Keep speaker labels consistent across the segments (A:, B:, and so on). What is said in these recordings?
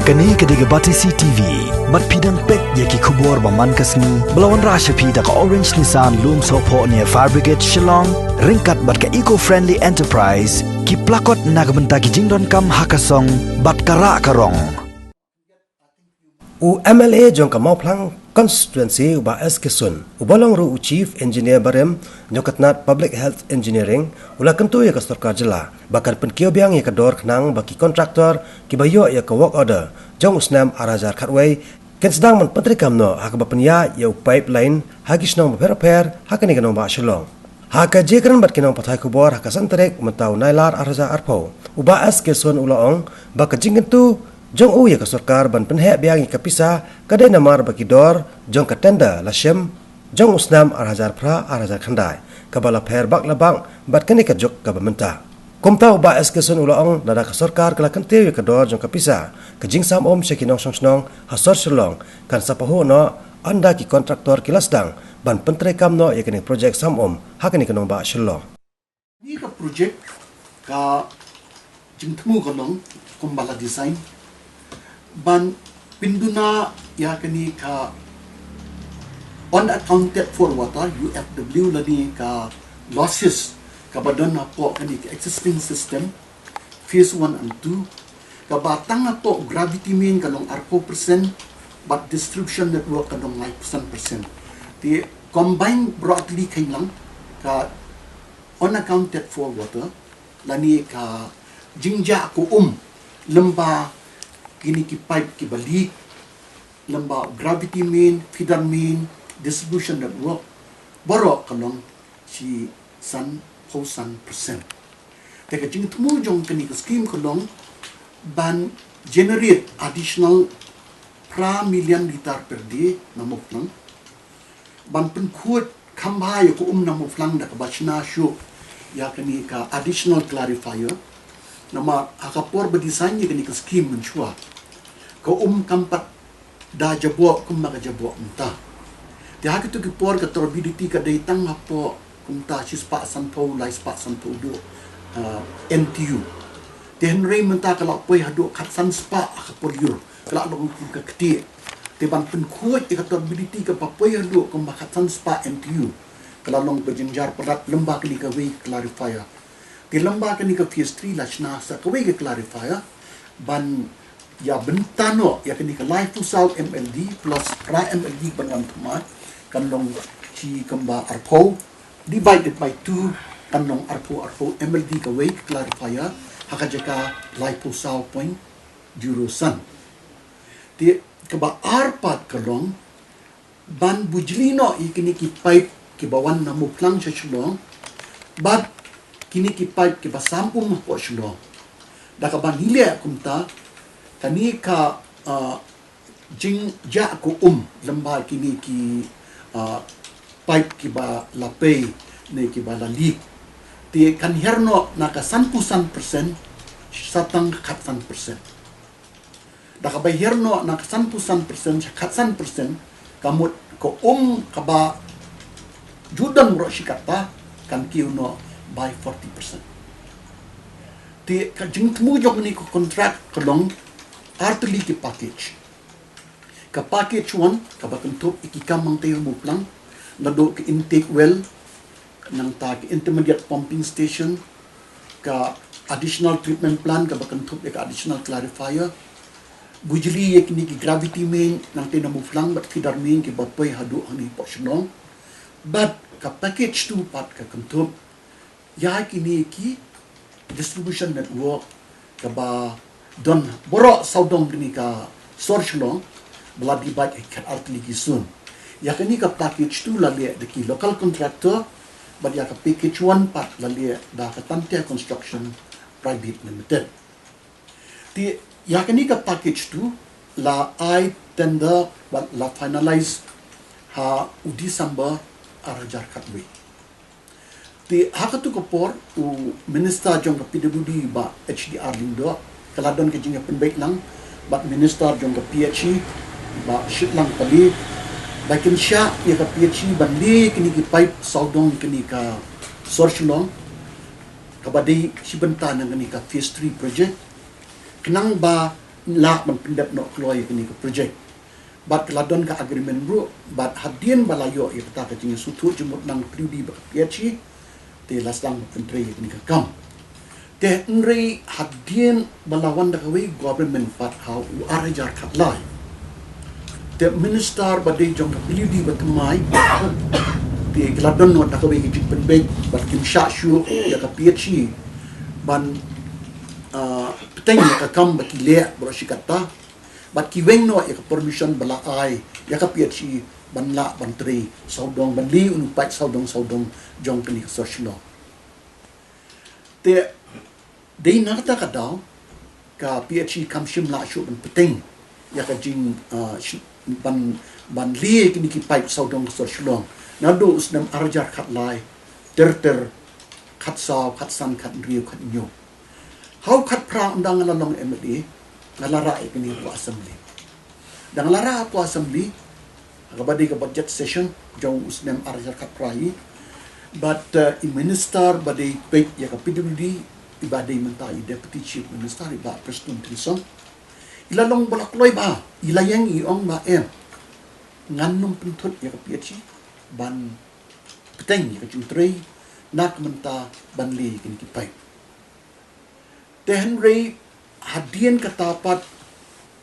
A: Kani kediga batisi TV, mat pidang pek yaki kubur baman kasni, belawan rasha pida ka orange Nissan loom sopo near Fire Brigade Shillong, ringkat bat ka eco-friendly enterprise, ki plakot nagbenta ki jingdon kam hakasong, bat kara karong.
B: U MLA jong ka mauplang constituency uba SK Sunn, ubalong ru chief engineer barem nyokatnat public health engineering, ula kentu ya ka sarkar jela, bakal penkiyo biang ya ka dor kenang baki kontraktor ki bayo ya ka work order, jong usnam arajar khatway, ken sedang man pentri kamno hak ba penya ya pipeline hagi snong repair hakani kanong ba Shillong. Haka jekran bat kinong pathai kubor haka santrek mentau nailar araja arpo, uba SK Sunn ulaong baka jingkentu jong u ya ka sarkar ban penhek biang ya ka pisah kadai namar baki dor jong ka tenda lashem jong usnam arajar pra arajar khandai kabala pher bak labang bat kani ka jok ka bamenta komta uba SK Sunn ulaong nada ka sarkar kala kan teu ka dor jong ka pisah ka jingsam om sekinong songsnong hasor Shillong kan sa Pahuh no Ynda ki kontraktor kilasdang ban pentre kamno ya kani projek sam om hakani kanong ba Shillong
C: ni ka projek ka jingtmu kanong kumbala design ban pinduna ya kani ka unaccounted for water UFW lani ka losses ka badan na po kani ka existing system phase 1 and 2 ka batang na po gravity mean kanong arko percent but distribution network kanong 9% di combine broadly kay lang ka unaccounted for water lani ka jingja ko lamba kini ki pipe ki balik lamba gravity main feeder main distribution network baro kanong si Sunn Sunn percent teka jing tumu jong kini ka scheme kanong ban generate additional pra million liter per day na muklang ban penkut kambay ko na muklang da kabachna show ya kini ka additional clarifier nama akapor berdesain ni kini ka scheme menchua ko kampat da jabo maka jabo unta ti hak tu ki por ka turbidity ka datang hapo kumta sis pa sanpo lai spa sanpo do NTU ti henry menta kala poi hadu khat san spa akapor yur kala lo ka kti ti ban pen khuat ti ka turbidity ka papoi hadu kum khat san spa NTU kala long berjenjar perat lembah kini ka we clarifier ti lembah kini ka phase 3 lachna sa ka we clarifier ban ya bentano ya kini ka life south MLD plus pra MLD banam thuma kanong chi kamba arpo divided by 2 kanong arpo MLD ka weight clarifier hakajaka life south point euro Sunn ti kaba arpat kalong ban bujlino ikini ki pipe ki bawan na muplang sa Shillong but kini ki pipe ki basampung po Shillong dakaban hilya kumta kani ka jing ja ko lamba kini ki pipe ki ba lapay ne ki ba lalik ti kan herno naka 100% satang khatsan persen daka ba herno naka 100% khatsan persen kamut ko ka ba judan ro shikata kan kiuno by 40% ti ka jing tmujok ni ko contract kolong artili ki package ka package 1 ka bakentup ikikam mang tayo muplang nado ki intake well nang ta ki intermediate pumping station ka additional treatment plan ka bakentup ka additional clarifier bujli ek ni ki gravity main nang tayo muplang bat feeder main ki bapoy hadu ani po Shillong but ka package 2 pat ka kentup ya kini ki distribution network ka ba don boro saudong ni ka Shillong beladi bat ikat artli ki Sunn ya kini ka package 2 lali de ki local contractor but ya ka package 1 pat lali da ka Tantia Construction Private Limited ti ya kini ka package 2 la I tender but la finalize ha u December arajar katwe ti hakatu ko por u minister jong ka PWD ba HDR lindo kaladon ke jinga penbaik lang bat minister jong ka PHC ba shitlang pali bakin sya ya ka PHC bandi kini ki pipe saudong kini ka Shillong kabadi si benta nang kini ka phase 3 project kenang ba la man pindap no kloy kini ke project bat keladon ka agreement bro bat hadien balayo ya kata ka tingi sutu jumut nang prudi ba piachi te lasang pentre kini ka kam te nrei hadien balawan da kawe government pat how arajar khatlai te minister badai jong prudi ba kemai te keladon no da kawe hijik penbek bat kim sha shu ya ka piachi ban peteng ka kam ba kile bro shikata bat ki weng no ya permission bala ai ya ka piachi ban la ban tri saudong ban li unu pat saudong jong kini so shilo te dei nakata ka daw ka piachi kam shim la shu ban peteng ya ka jing ban li kini ki pat saudong so shilo na do usnam arjar khat lai ter khat saw khat san khat riu khat nyo how khat pra undang la long emdi ngalara ikini po assembly dang lara po assembly kabadi ka budget session jong usnem arjar khat prai but minister badi pek ya ka pwd ibadi mentai deputy chief minister iba preston trisong ilalong balakloi ba ilayang iong ba ngannom puntut ya ka piachi ban peteng ya ka juntrei nak menta ban li kini kipai te Henry hadien katapat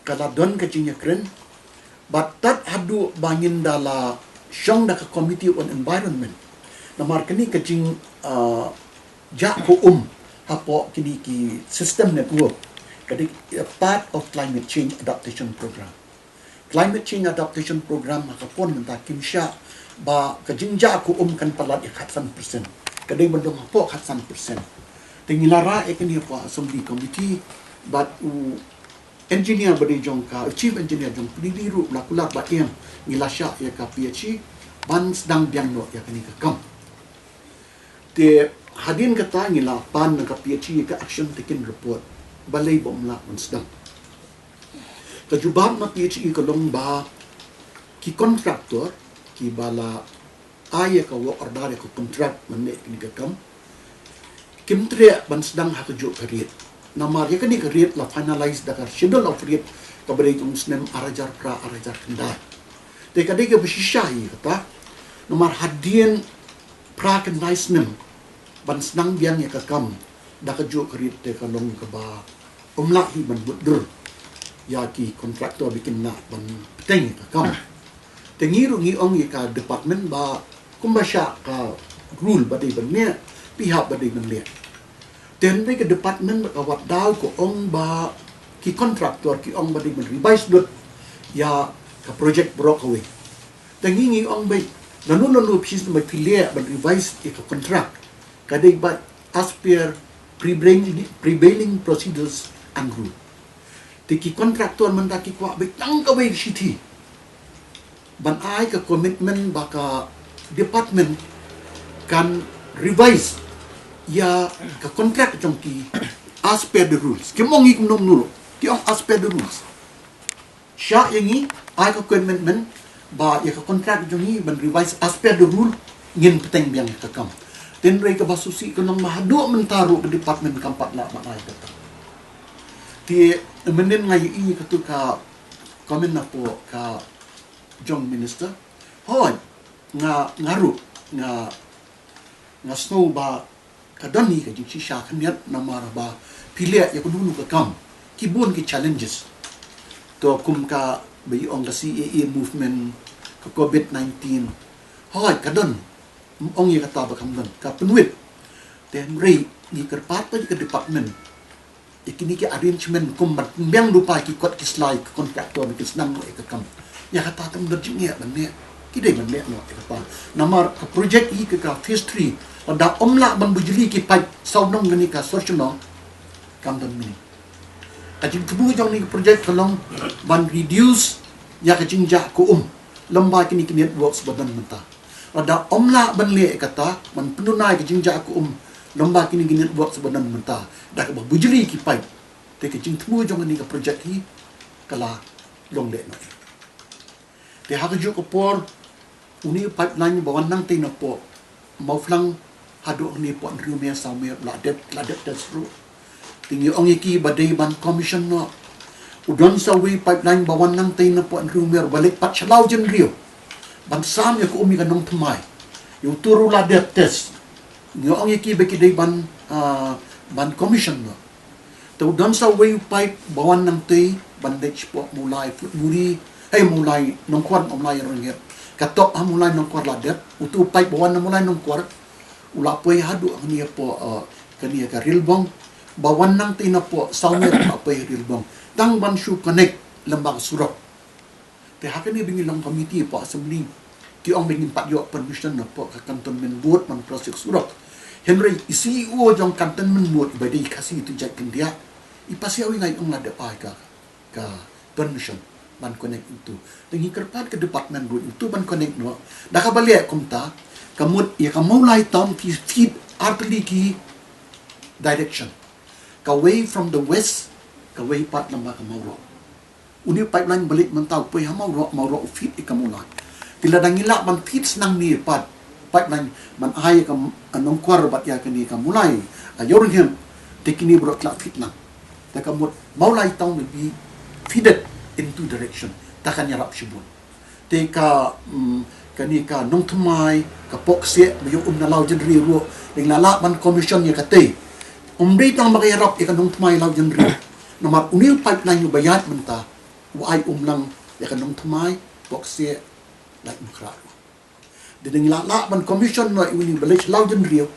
C: kaladon ka jinya kren but tat hadu bangin dala syong da ka committee on environment namar kini ka jing ja ko hapo kini ki system network kadi part of climate change adaptation program ka pon menta kimsha ba ka jing ja ko kan palat ya khatsan persen kadi bandong hapo khatsan persen tengilara ekini po assembly committee but engineer badi jong ka chief engineer jong pdi ru lakulak ba ngilasya ya ka phd ban sedang biang no ya kini ka kam te hadin kata ngila pan ka phd ka action taken report balai bom la on sedang ka jubab ma phd ka long ba ki contractor ki bala aya ka work order ka contract mane kini ka kam kimtre ban sedang hakajo karit namar ya kani karit la finalize da schedule of rate kabare tung snem arajar kenda te kadai ke besishai kata namar hadien pra kendai snem ban sedang biang ya kakam da kajo karit te kalong ka ba umla hi ban budur ya ki kontraktor bikin na ban peteng kakam te ngiru ngi ong ya ka department ba kumbasya ka rule badai ban ne pihak badai ban le then ke department kawat daw ko ong ba ki contractor ki ong ba di revise dot ya ka project broke away tangingi ong ba nanu pis ba clear ba revise ka contract kadai ba as per prevailing procedures and rule ki contractor man ta ki kwa ba tang ka ba city ban ai ka commitment ba ka department kan revise ya ka contract jong ki as per the rules kimong ikum nom nulo ki ong as per the rules sya yangi ai ka commitment ba ya ka contract jong ni ban revise as per the rule ngin peteng biang ka kam ten rei ka basusi ka nang mahadu mentaro ke department kampat la ma ai kata ti menen ngai i ka tu ka komen na po ka jong minister hoi ngaru nga snow ba kadani ka jing sha khaniat namara ba pilia ya kudunu ka kam kibun ki challenges to kum ka bi ong ka CAA movement ka COVID-19 hoy kadon ong ya kata ba kam don ka penwit then rei ni kerpat pa ka department ikini ki arrangement kum mat biang lupa ki kot ki slide ka contractor bi kisnam no ka kam ya kata tam der jing ya ban ne kidai ban ne no ka pa namar ka project i ka phase 3 da omla ban bujli ki pai saudong ngani ka sorchno kam don mini kajing kebu jong ni project kalong ban reduce ya kajing ja ko lomba kini networks badan menta da omla ban le kata man penunai kajing ja ko lomba kini networks badan menta da ka bujli ki pai te kajing kebu jong ni ka project hi kala long de no te ha ju ko por uni pipeline bawan nang te no po mau flang hadu ni pon rumia samir la det tasru tingi ong iki badai ban commission no udon sa way pipeline bawan nang tay na po ang rumer balik pat sialaw jen rio bansam ya ko umi kanong tumay yung turo la det test nyo ang iki beki day ban commission no to udon sa way pipe bawan nang tay bandage po mulai muri ay mulai nong kwan mulai ringir katok mulai nong kwar la det utu pipe bawan na mulai nong kwar ula po hadu ang niya po kaniya ka rilbong bawan nang tina po sauner apa rilbong tang ban shu connect lembang surok te hakan ni bingi lang committee po assembly ki ong bingin pat yo permission na po ka cantonment board man project surok Henry CEO jong cantonment board ba di kasi tu jak dia ipasiawi ngai ong lada pa ka permission ban connect itu tengi kerpat ke department board itu ban connect no dah ka balik kumta kamut ya ka mulai town ki feed artillery ki direction away from the west away pat lamba ka mauro uni pipeline balik mentau poi ha mauro fit ikamulai tila dangila man fit nang ni pat pipeline man ai ka anong kwar bat ya kani ka mulai ayor him tekini bro klak fit nang ta kamut maulai town will be feeded in two direction ta kan yarap shibun te ka kani ka nong thmai ka pokse mayo nalau jenri ro ning lala man commission ya kate umday tang makahirap ikanong tumay law dyan rin. Namat unil pipeline yung bayat menta, waay umlang ikanong tumay, bokse, like makraro. Dinang ilalaban commission na iwini balik law dyan rin,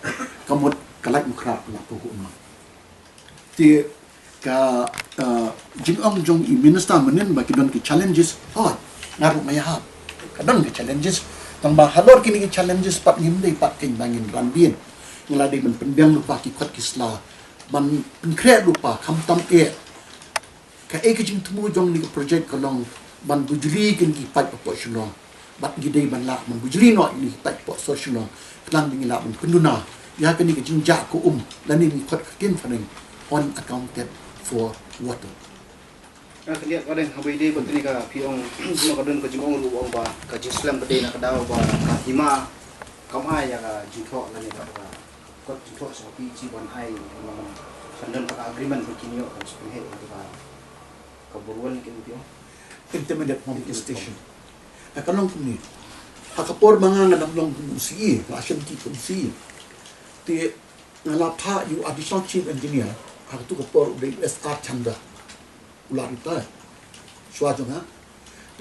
C: kamot kalike makraro na po umlang. Ti ka jingong jong i-minister manin ba kidon ki challenges, hoy, naro mayahap. Kadang ki challenges, tang bahalor kini ki challenges pat ngimday pat kaimbangin ranbin. Ngaladi man pendiang lupa ki kot kisla man penkret lupa kamtam ka kajing temu jong ni project kalong ban bujli kin ki pipe po Shillong bat gidei ban la man bujli no ni pipe po so Shillong klang ni la man penduna ya kan ni kajing ja ko dan ni kot kin faning unaccounted for water
D: kalian kadang habai dei bantini ka piong no kadon ka jingong ru ba ka jislam bade na kadaw ba ka hima kamai ya ka jitho na ni ka kot jitho sa pi ban ai sandan ka agreement bikinyo kan sepenghe itu ka kaburuan kin piong
C: intermediate pumping station akalong kuni hakapor mga ngadamlong si asyam ti si ti ngalapa you additional chief engineer hakatu kapor de SR Chanda ularita suatu ha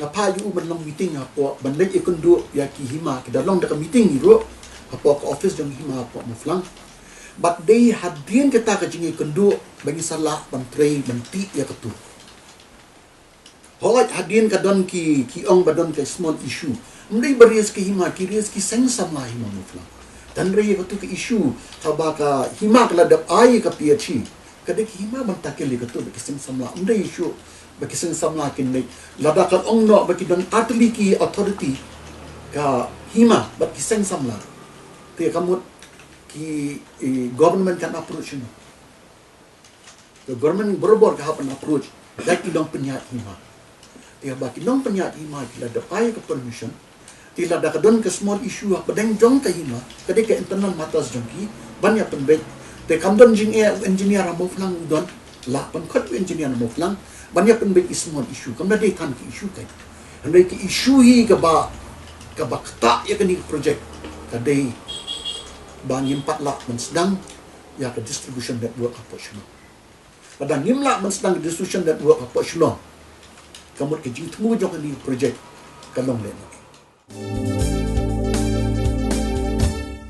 C: lapa you banlong meeting apo banlek ikundu ya ki hima kedalong da meeting iro apo ka office jong hima apo maflang but they had din kita ka jingi kundu bagi salah bantrei banti ya ketu holat hadin ka don ki ong badon ka small issue mdai barias ki hima ki rias ki sengsam lah hima maflang dan rei ketu ke issue tabaka hima kala dap ai ka PhD kada ki hima bantakil ka tu baki sengsam lah mdai issue baki sengsam lah kin nei lada kan ong no baki don artillery ki authority ka hima baki sengsam lah te kamut ki government can approach you. The government berobor ka hapan approach daki dong Pynïaid hima. Dia baki dong Pynïaid hima kila dapai ke permission. Tila da kadon ke small issue apa deng jong ka hima, kade ke internal matters jong ki banyak penbet. Te kamdon jing engineer amo flang don la pan khat engineer amo flang banyak penbet small issue. Kamda de kan ki issue kai. Andai ki issue hi ka ba kata ya kani project kade bangin 4 lakh man sedang ya ke distribution network apa Shillong. Pada 5 lakh man sedang distribution network apa Shillong. Kamu ke jitu jong ni project kalong leno.